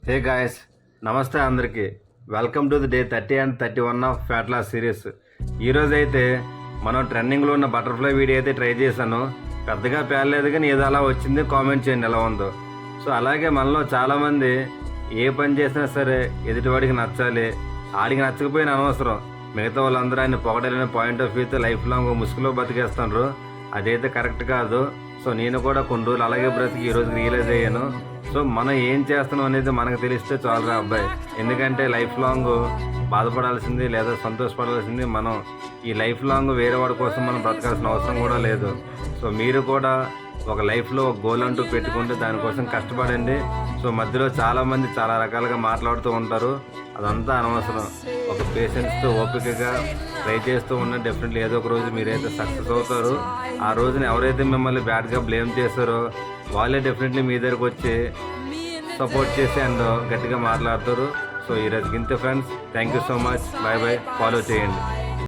హే guys, నమస్తే అందరికీ. Welcome to the day 30 and 31 of fat loss series. ఈరోజు అయితే మనం ట్రెండింగ్లో ఉన్న బటర్ఫ్లై వీడియో అయితే ట్రై చేశాను. పెద్దగా పేర్లేదు కానీ ఏదో అలా వచ్చింది. కామెంట్ చేయండి ఎలా ఉందో. సో అలాగే మనలో చాలామంది ఏ పని చేసినా సరే ఎదుటివాడికి నచ్చాలి, ఆడికి నచ్చకపోయినా అనవసరం, మిగతా వాళ్ళందరూ ఆయన పొగడాలనే పాయింట్ ఆఫ్ వ్యూతో లైఫ్ లాంగ్ ముసుగులో బతికేస్తున్నారు. అదైతే కరెక్ట్ కాదు. సో నేను కూడా కొన్ని రోజులు అలాగే బ్రతికి ఈరోజు రియలైజ్ అయ్యాను. సో మనం ఏం చేస్తున్నాం అనేది మనకు తెలిస్తే చాలురా అబ్బాయి. ఎందుకంటే లైఫ్ లాంగ్ బాధపడాల్సింది లేదా సంతోషపడాల్సింది మనం. ఈ లైఫ్ లాంగ్ వేరే వాడి కోసం మనం బ్రతకాల్సిన అవసరం కూడా లేదు. సో మీరు కూడా ఒక లైఫ్లో ఒక గోల్ అంటూ పెట్టుకుంటే దానికోసం కష్టపడండి. సో మధ్యలో చాలామంది చాలా రకాలుగా మాట్లాడుతూ ఉంటారు, అదంతా అనవసరం. ఒక పేషెన్స్తో ఓపికగా ట్రై చేస్తూ ఉన్న డెఫినెట్లీ ఏదో ఒక రోజు మీరైతే సక్సెస్ అవుతారు. ఆ రోజున ఎవరైతే మిమ్మల్ని బ్యాడ్గా బ్లేమ్ చేస్తారో వాళ్ళే డెఫినెట్లీ మీ దగ్గరకు వచ్చి సపోర్ట్ చేసి అండ్ గట్టిగా మాట్లాడతారు. సో ఈరోజుకి ఇంతే friends. Thank you so much. Bye bye. Follow చేయండి.